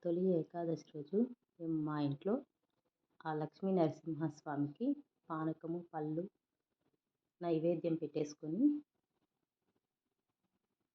తొలి ఏకాదశి రోజు మేము మా ఇంట్లో ఆ లక్ష్మీ నరసింహస్వామికి పానకము, పళ్ళు నైవేద్యం పెట్టేసుకొని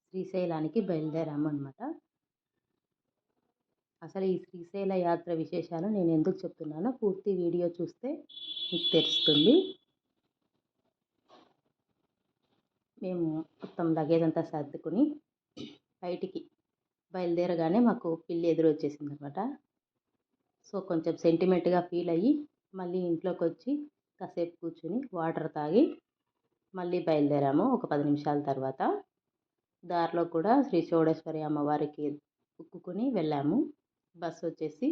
శ్రీశైలానికి బయలుదేరామన్నమాట. అసలు ఈ శ్రీశైల యాత్ర విశేషాలు నేను ఎందుకు చెప్తున్నానో పూర్తి వీడియో చూస్తే మీకు తెలుస్తుంది. మేము మొత్తం లగేజ్ అంతా సర్దుకుని బయటికి బయలుదేరగానే మాకు పిల్లి ఎదురు వచ్చేసిందనమాట. సో కొంచెం సెంటిమెంట్గా ఫీల్ అయ్యి మళ్ళీ ఇంట్లోకి వచ్చి కాసేపు కూర్చుని వాటర్ తాగి మళ్ళీ బయలుదేరాము. ఒక 10 నిమిషాల తర్వాత దారిలో కూడా శ్రీ చౌడేశ్వరి అమ్మవారికి ఉక్కుని వెళ్ళాము. బస్సు వచ్చేసి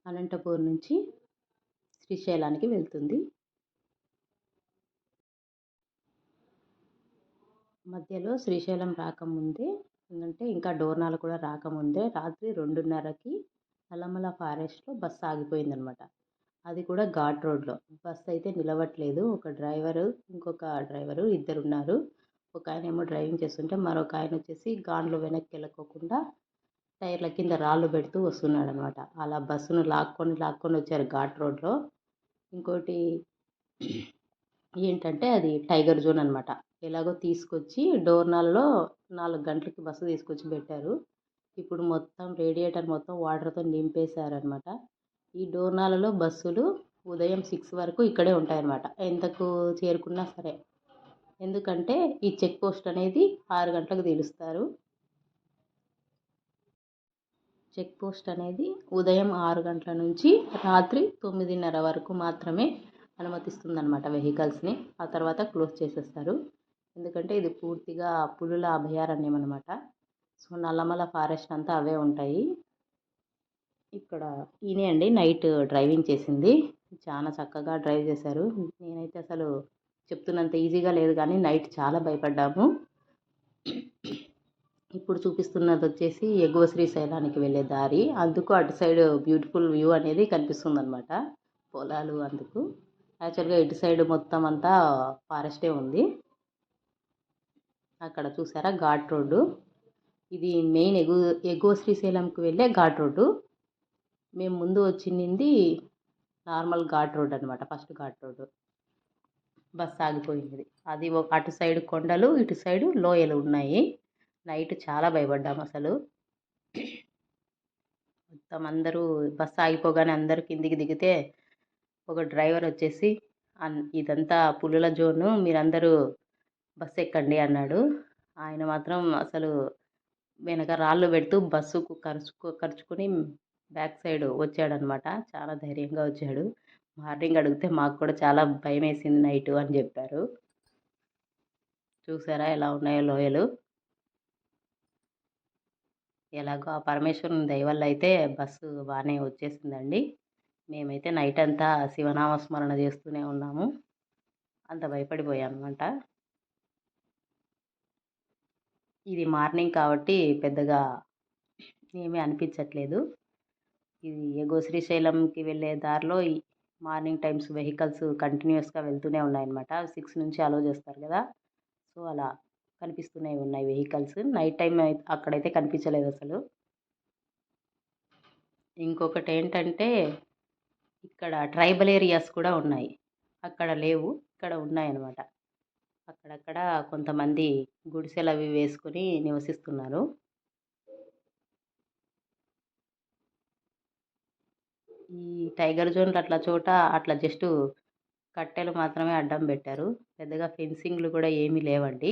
అనంతపూర్ నుంచి శ్రీశైలానికి వెళ్తుంది. మధ్యలో శ్రీశైలం రాకముందే ఇంకా డోర్నాల కూడా రాకముందే రాత్రి 2:30కి నల్లమల ఫారెస్ట్లో బస్సు ఆగిపోయిందనమాట. అది కూడా ఘాట్ రోడ్లో. బస్సు అయితే నిలవట్లేదు. ఒక డ్రైవరు, ఇంకొక డ్రైవరు ఇద్దరున్నారు. ఒక ఆయన ఏమో డ్రైవింగ్ చేస్తుంటే మరొక ఆయన వచ్చేసి గాన్లో వెనక్కి వెళ్ళకోకుండా టైర్ల కింద రాళ్ళు పెడుతూ వస్తున్నాడు అనమాట. అలా బస్సును లాక్కొని వచ్చారు ఘాట్ రోడ్లో. ఇంకోటి ఏంటంటే అది టైగర్ జోన్ అనమాట. ఎలాగో తీసుకొచ్చి డోర్నాల్లో 4 గంటలకి బస్సు తీసుకొచ్చి పెట్టారు. ఇప్పుడు మొత్తం రేడియేటర్ మొత్తం వాటర్తో నింపేశారనమాట. ఈ డోర్నాలలో బస్సులు ఉదయం 6 వరకు ఇక్కడే ఉంటాయన్నమాట. ఎంతకు చేరుకున్నా సరే. ఎందుకంటే ఈ చెక్ పోస్ట్ అనేది 6 గంటలకు తీలుస్తారు. చెక్ పోస్ట్ అనేది ఉదయం 6 గంటల నుంచి రాత్రి 9:30 వరకు మాత్రమే అనుమతిస్తుందన్నమాట వెహికల్స్ని. ఆ తర్వాత క్లోజ్ చేసేస్తారు. ఎందుకంటే ఇది పూర్తిగా పులుల అభయారణ్యం అనమాట. సో నల్లమల ఫారెస్ట్ అంతా అవే ఉంటాయి. ఇక్కడ ఈయనే అండి నైట్ డ్రైవింగ్ చేసింది. చాలా చక్కగా డ్రైవ్ చేశారు. నేనైతే అసలు చెప్తున్నంత ఈజీగా లేదు, కానీ నైట్ చాలా భయపడ్డాము. ఇప్పుడు చూపిస్తున్నది వచ్చేసి ఎగువ శ్రీశైలానికి వెళ్ళే దారి. అందుకు అటు సైడ్ బ్యూటిఫుల్ వ్యూ అనేది కనిపిస్తుంది అనమాట. పొలాలు అందుకు. యాక్చువల్గా ఇటు సైడ్ మొత్తం అంతా ఫారెస్టే ఉంది. అక్కడ చూసారా ఘాట్ రోడ్డు. ఇది మెయిన్ ఎగువ శ్రీశైలంకి వెళ్ళే ఘాట్ రోడ్డు. మేము ముందు వచ్చింది నార్మల్ ఘాట్ రోడ్ అనమాట. ఫస్ట్ ఘాట్ రోడ్డు బస్ ఆగిపోయింది. అది అటు సైడ్ కొండలు, ఇటు సైడు లోయలు ఉన్నాయి. నైట్ చాలా భయపడ్డాము అసలు. మొత్తం అందరూ బస్సు ఆగిపోగానే అందరూ కిందికి దిగితే ఒక డ్రైవర్ వచ్చేసి ఇదంతా పులుల జోను, మీరందరూ బస్సు ఎక్కండి అన్నాడు. ఆయన మాత్రం అసలు వెనక రాళ్ళు పెడుతూ బస్సుకు ఖర్చుకొని బ్యాక్ సైడ్ వచ్చాడనమాట. చాలా ధైర్యంగా వచ్చాడు. మార్నింగ్ అడిగితే మాకు కూడా చాలా భయం వేసింది నైటు అని చెప్పారు. చూసారా ఎలా ఉన్నాయో లోయలు. ఎలాగో ఆ పరమేశ్వరుని దయ వల్ల అయితే బస్సు బాగానే వచ్చేసిందండి. మేమైతే నైట్ అంతా శివనామస్మరణ చేస్తూనే ఉన్నాము. అంత భయపడిపోయామన్నమాట. ఇది మార్నింగ్ కాబట్టి పెద్దగా ఏమీ అనిపించట్లేదు. ఇది ఎగువ శ్రీశైలంకి వెళ్ళే దారిలో ఈ మార్నింగ్ టైమ్స్ వెహికల్స్ కంటిన్యూస్గా వెళ్తూనే ఉన్నాయన్నమాట. 6 నుంచి అలో చేస్తారు కదా. సో అలా కనిపిస్తూనే ఉన్నాయి వెహికల్స్. నైట్ టైం అక్కడైతే కనిపించలేదు అసలు. ఇంకొకటి ఏంటంటే ఇక్కడ ట్రైబల్ ఏరియాస్ కూడా ఉన్నాయి. అక్కడ లేవు, ఇక్కడ ఉన్నాయన్నమాట. అక్కడక్కడ కొంతమంది గుడిసెలు అవి వేసుకొని నివసిస్తున్నారు. ఈ టైగర్ జోన్లు అట్లా చోట అట్లా జస్ట్ కట్టెలు మాత్రమే అడ్డం పెట్టారు. పెద్దగా ఫెన్సింగ్లు కూడా ఏమీ లేవండి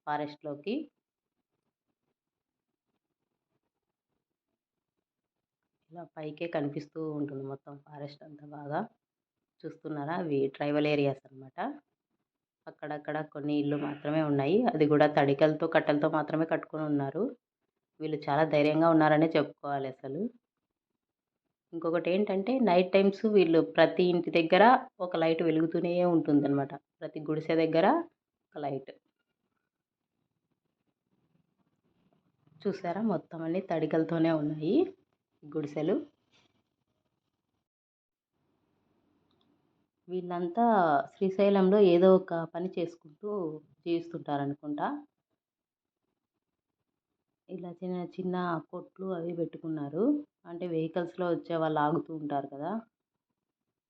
ఫారెస్ట్లోకి. ఇలా పైకే కనిపిస్తూ ఉంటుంది మొత్తం ఫారెస్ట్ అంతా. బాగా చూస్తున్నారా, అవి ట్రైబల్ ఏరియాస్ అనమాట. అక్కడక్కడ కొన్ని ఇళ్ళు మాత్రమే ఉన్నాయి. అది కూడా తడికలతో కట్టెలతో మాత్రమే కట్టుకొని ఉన్నారు. వీళ్ళు చాలా ధైర్యంగా ఉన్నారనే చెప్పుకోవాలి అసలు. ఇంకొకటి ఏంటంటే నైట్ టైమ్స్ వీళ్ళు ప్రతి ఇంటి దగ్గర ఒక లైట్ వెలుగుతూనే ఉంటుందన్నమాట. ప్రతి గుడిసె దగ్గర ఒక లైట్. చూసారా మొత్తం అన్ని తడికలతోనే ఉన్నాయి గుడిసెలు. వీళ్ళంతా శ్రీశైలంలో ఏదో ఒక పని చేసుకుంటూ జీవిస్తుంటారనుకుంటా. ఇలా చిన్న చిన్న కొట్లు అవి పెట్టుకున్నారు. అంటే వెహికల్స్లో వచ్చే వాళ్ళు ఆగుతూ ఉంటారు కదా.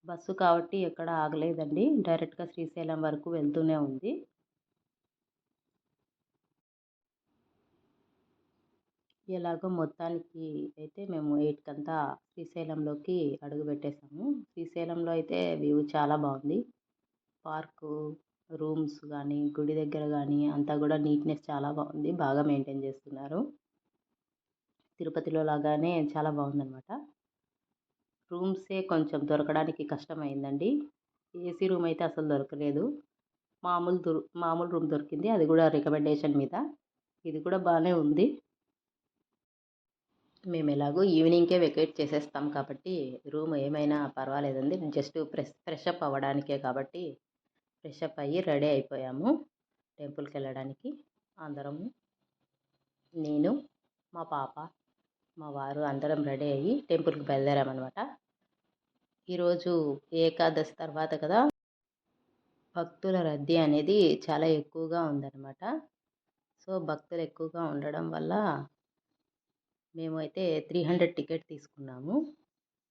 బస్సు కాబట్టి ఎక్కడ ఆగలేదండి, డైరెక్ట్గా శ్రీశైలం వరకు వెళ్తూనే ఉంది. ఎలాగో మొత్తానికి అయితే మేము 8 శ్రీశైలంలోకి అడుగు పెట్టేసాము. శ్రీశైలంలో అయితే వ్యూ చాలా బాగుంది. పార్కు, రూమ్స్ కానీ, గుడి దగ్గర కానీ అంతా కూడా నీట్నెస్ చాలా బాగుంది. బాగా మెయింటైన్ చేస్తున్నారు. తిరుపతిలో లాగానే చాలా బాగుందన్నమాట. రూమ్సే కొంచెం దొరకడానికి కష్టమైందండి. ఏసీ రూమ్ అయితే అసలు దొరకలేదు. మామూలు రూమ్ దొరికింది, అది కూడా రికమెండేషన్ మీద. ఇది కూడా బాగానే ఉంది. మేము ఎలాగో ఈవినింగ్కే వెకేట్ చేసేస్తాం కాబట్టి రూమ్ ఏమైనా పర్వాలేదండి. జస్ట్ ఫ్రెష్ అప్ అవ్వడానికే కాబట్టి ఫ్రెష్ అప్ అయ్యి రెడీ అయిపోయాము టెంపుల్కి వెళ్ళడానికి. అందరము, నేను, మా పాప, మా వారు అందరం రెడీ అయ్యి టెంపుల్కి బయలుదేరామన్నమాట. ఈరోజు ఏకాదశి తర్వాత కదా, భక్తుల రద్దీ అనేది చాలా ఎక్కువగా ఉందన్నమాట. సో భక్తులు ఎక్కువగా ఉండడం వల్ల మేమైతే 300 టికెట్ తీసుకున్నాము.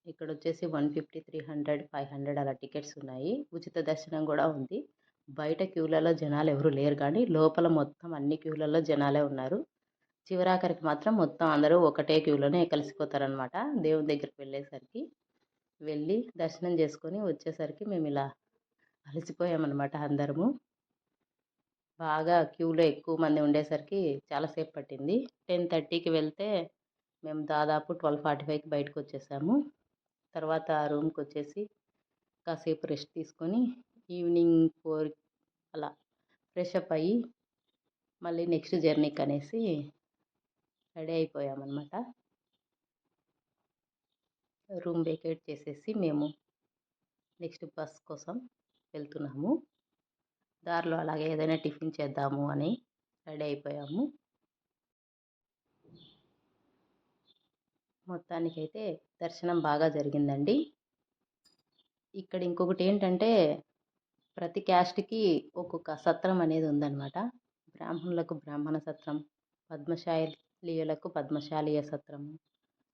ఇక్కడ వచ్చేసి 150, 300, 500 అలా టికెట్స్ ఉన్నాయి. ఉచిత దర్శనం కూడా ఉంది. బయట క్యూలలో జనాలు ఎవరు లేరు, కానీ లోపల మొత్తం అన్ని క్యూలలో జనాలే ఉన్నారు. చివరాఖరికి మాత్రం మొత్తం అందరూ ఒకటే క్యూలోనే కలిసిపోతారనమాట. దేవుని దగ్గరికి వెళ్ళి దర్శనం చేసుకొని వచ్చేసరికి మేము ఇలా అలసిపోయామన్నమాట అందరము. బాగా క్యూలో ఎక్కువ మంది ఉండేసరికి చాలాసేపు పట్టింది. 10:30కి వెళ్తే మేము దాదాపు 12:45కి బయటకు వచ్చేసాము. తర్వాత రూమ్కి వచ్చేసి కాసేపు రెస్ట్ తీసుకొని ఈవినింగ్ 4 అలా ఫ్రెష్ అప్ అయ్యి మళ్ళీ నెక్స్ట్ జర్నీకి అనేసి రెడీ అయిపోయామన్నమాట. రూమ్ వేకేట్ చేసేసి మేము నెక్స్ట్ బస్ కోసం వెళ్తున్నాము. దారిలో అలాగే ఏదైనా టిఫిన్ చేద్దాము అని రెడీ అయిపోయాము. మొత్తానికైతే దర్శనం బాగా జరిగిందండి. ఇక్కడ ఇంకొకటి ఏంటంటే, ప్రతి క్యాస్ట్కి ఒక్కొక్క సత్రం అనేది ఉందన్నమాట. బ్రాహ్మణులకు బ్రాహ్మణ సత్రం, పద్మశాలీయులకు పద్మశాలీయ సత్రం,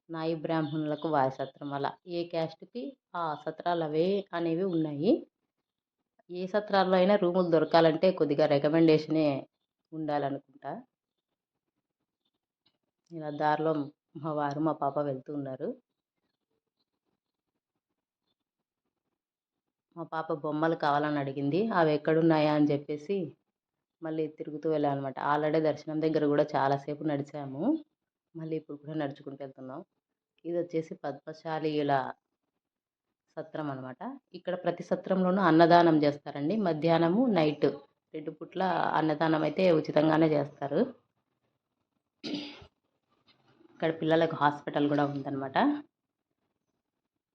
నాయి బ్రాహ్మణులకు వారి సత్రం, అలా ఏ క్యాస్ట్కి ఆ సత్రాలు అనేవి ఉన్నాయి. ఏ సత్రాల్లో అయినా రూములు దొరకాలంటే కొద్దిగా రికమెండేషనే ఉండాలనుకుంటా. ఇలా దారిలో మా వారు మా పాప వెళ్తూ ఉన్నారు. మా పాప బొమ్మలు కావాలని అడిగింది. అవి ఎక్కడున్నాయా అని చెప్పేసి మళ్ళీ తిరుగుతూ వెళ్ళామన్నమాట. ఆల్రెడీ దర్శనం దగ్గర కూడా చాలాసేపు నడిచాము. మళ్ళీ ఇప్పుడు కూడా నడుచుకుంటూ వెళ్తున్నాం. ఇది వచ్చేసి పద్మశాలీయుల సత్రం అనమాట. ఇక్కడ ప్రతి సత్రంలోనూ అన్నదానం చేస్తారండి. మధ్యాహ్నము, నైట్ 2 పూట్ల అన్నదానం అయితే ఉచితంగానే చేస్తారు. ఇక్కడ పిల్లలకు హాస్పిటల్ కూడా ఉందన్నమాట.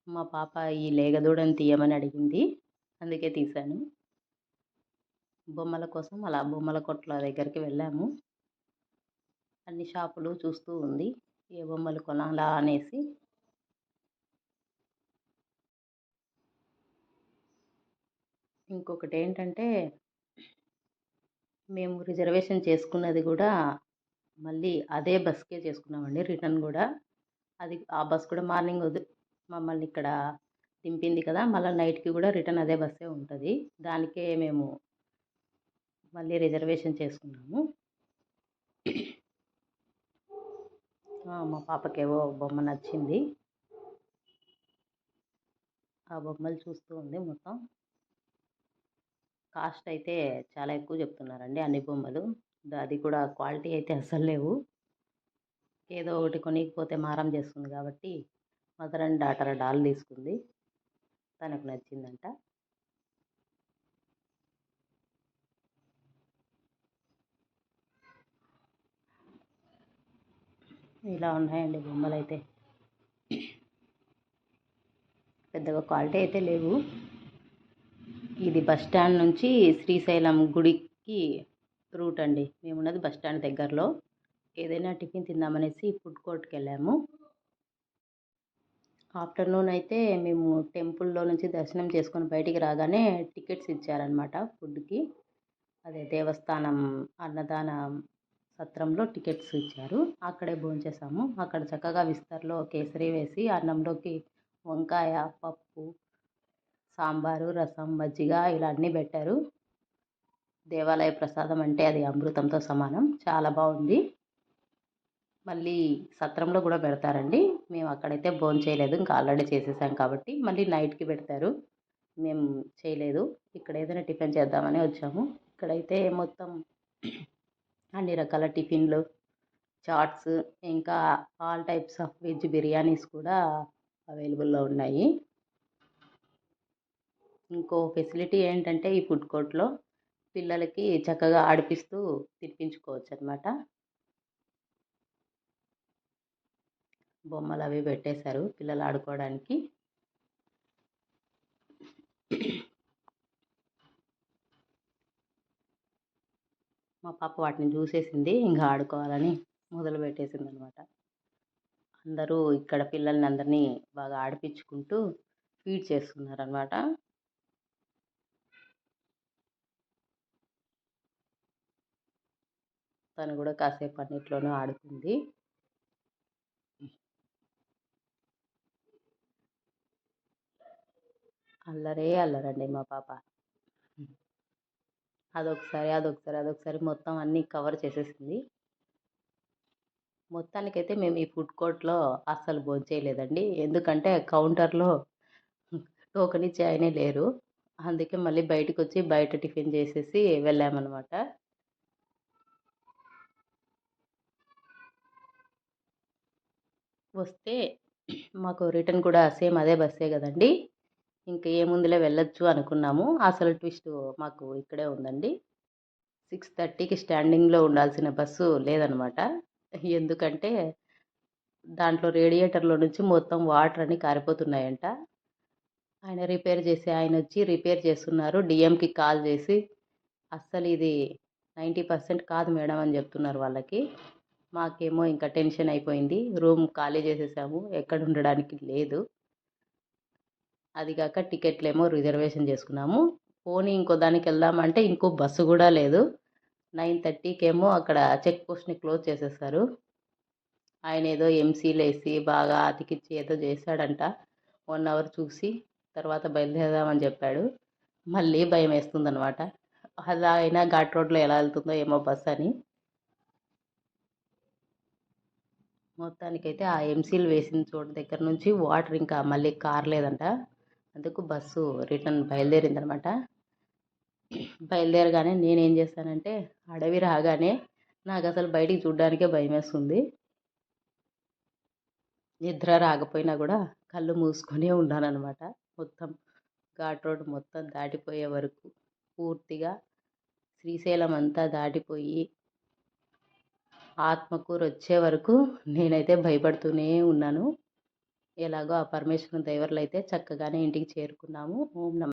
మా పాప ఈ లేగదూడని తీయమని అడిగింది, అందుకే తీశాను. బొమ్మల కోసం అలా బొమ్మల కొట్ల దగ్గరికి వెళ్ళాము. అన్ని షాపులు చూస్తూ ఉంది, ఏ బొమ్మలు కొనాలా అనేసి. ఇంకొకటి ఏంటంటే, మేము రిజర్వేషన్ చేసుకున్నది కూడా మళ్ళీ అదే బస్కే చేసుకున్నామండి. రిటర్న్ కూడా ఆ బస్ కూడా మార్నింగ్ మమ్మల్ని ఇక్కడ దింపింది కదా, మళ్ళీ నైట్కి కూడా రిటర్న్ అదే బస్సే ఉంటుంది. దానికే మేము మళ్ళీ రిజర్వేషన్ చేసుకున్నాము. మా పాపకేవో బొమ్మ నచ్చింది, ఆ బొమ్మలు చూస్తూ ఉంది. మొత్తం కాస్ట్ అయితే చాలా ఎక్కువ చెప్తున్నారండి అన్ని బొమ్మలు. అది కూడా క్వాలిటీ అయితే అస్సలు లేవు. ఏదో ఒకటి కొనికపోతే మారం చేస్తుంది కాబట్టి మదర్ అండ్ డాటర్ డాల్ తీసుకుంది, తనకు నచ్చిందంట. ఇలా ఉన్నాయండి బొమ్మలు అయితే. పెద్దగా క్వాలిటీ అయితే లేవు. ఇది బస్ స్టాండ్ నుంచి శ్రీశైలం గుడికి రూట్ అండి. మేమున్నది బస్ స్టాండ్ దగ్గరలో. ఏదైనా టిఫిన్ తిందామనేసి ఫుడ్ కోర్ట్కి వెళ్ళాము. ఆఫ్టర్నూన్ అయితే మేము టెంపుల్లో నుంచి దర్శనం చేసుకొని బయటికి రాగానే టికెట్స్ ఇచ్చారనమాట ఫుడ్కి. అదే దేవస్థానం అన్నదాన సత్రంలో టికెట్స్ ఇచ్చారు. అక్కడే భోంచేసాము. అక్కడ చక్కగా విస్తర్లో కేసరి వేసి అన్నంలోకి వంకాయ, పప్పు, సాంబారు, రసం, మజ్జిగ ఇలా అన్నీ పెట్టారు. దేవాలయ ప్రసాదం అంటే అది అమృతంతో సమానం. చాలా బాగుంది. మళ్ళీ సత్రంలో కూడా పెడతారండి. మేము అక్కడైతే భోంచేయలేదు. ఇంకా ఆల్రెడీ చేసేసాం కాబట్టి మళ్ళీ నైట్కి పెడతారు. మేము చేయలేదు. ఇక్కడ ఏదైనా టిఫిన్ చేద్దామని వచ్చాము. ఇక్కడైతే మొత్తం అన్ని రకాల టిఫిన్లు, చాట్స్, ఇంకా all types of veg biryanis కూడా అవైలబుల్లో ఉన్నాయి. ఇంకో ఫెసిలిటీ ఏంటంటే ఈ ఫుడ్ కోర్ట్‌లో పిల్లలకి చక్కగా ఆడిపిస్తూ తినిపించుకోవచ్చు అనమాట. బొమ్మలు అవి పెట్టేశారు పిల్లలు ఆడుకోవడానికి. మా పాప వాటిని చూసేసింది. ఇంకా ఆడుకోవాలని మొదలు పెట్టేసింది అనమాట. అందరూ ఇక్కడ పిల్లల్ని అందరినీ బాగా ఆడిపించుకుంటూ ఫీడ్ చేస్తున్నారనమాట. తను కూడా కాసేపు అన్నిట్లోనూ ఆడుకుంది. అల్లరే అల్లరండి మా పాప. అదొకసారి మొత్తం అన్నీ కవర్ చేసేసింది. మొత్తానికైతే మేము ఈ ఫుడ్ కోర్ట్‌లో అస్సలు భోంచేయలేదండి. ఎందుకంటే కౌంటర్‌లో టోకెన్ ఇచ్చే ఆయనే లేరు. అందుకే మళ్ళీ బయటకొచ్చి బయట టిఫిన్ చేసేసి వెళ్ళామన్నమాట. వస్తే మాకు రిటర్న్ కూడా సేమ్ అదే బస్సే కదండీ! ఇంక ఏముందిలే వెళ్ళొచ్చు అనుకున్నాము. అసలు ట్విస్ట్ మాకు ఇక్కడే ఉందండి. 6:30కి స్టాండింగ్‌లో ఉండాల్సిన బస్సు లేదనమాట. ఎందుకంటే దాంట్లో రేడియేటర్‌లో నుంచి మొత్తం వాటర్ అన్నీ కారిపోతున్నాయంట. ఆయన రిపేర్ చేసే ఆయనొచ్చి రిపేర్ చేస్తున్నారు. డీఎంకి కాల్ చేసి అస్సలు ఇది 90% కాదు మేడం అని చెప్తున్నారు వాళ్ళకి. మాకేమో ఇంకా టెన్షన్ అయిపోయింది. రూమ్ ఖాళీ చేసేసాము. ఎక్కడ ఉండడానికి లేదు. అది కాక టికెట్లేమో రిజర్వేషన్ చేసుకున్నాము. పోనీ ఇంకో దానికి వెళ్దామంటే ఇంకో బస్సు కూడా లేదు. 9:30కేమో అక్కడ చెక్ పోస్ట్‌ని క్లోజ్ చేసేసారు. ఆయన ఏదో ఎంసీలేసి బాగా అతికిచ్చి ఏదో చేశాడంట. 1 అవర్ చూసి తర్వాత బయలుదేరదామని చెప్పాడు. మళ్ళీ భయమేస్తుందనమాట. అలా అయినా ఘాట్ రోడ్‌లో ఎలా వెళ్తుందో ఏమో బస్ అని. మొత్తానికైతే ఆ ఎంసీలు వేసిన చోటు దగ్గర నుంచి వాటర్ ఇంకా మళ్ళీ కారలేదంట. అందుకు బస్సు రిటర్న్ బయలుదేరిందనమాట. బయలుదేరగానే నేనేం చేశానంటే అడవి రాగానే నాకసలు బయటికి చూడ్డానికే భయమేస్తుంది. నిద్ర రాకపోయినా కూడా కళ్ళు మూసుకొనే ఉన్నాననమాట. మొత్తం ఘాట్ రోడ్ మొత్తం దాటిపోయే వరకు పూర్తిగా శ్రీశైలం అంతా దాటిపోయి ఆత్మకూరు వచ్చే వరకు నేనైతే భయపడుతూనే ఉన్నాను. ఎలాగో ఆ పరమేశ్వరుని దయ వల్ల అయితే చక్కగానే ఇంటికి చేరుకున్నాము. ఓం నమః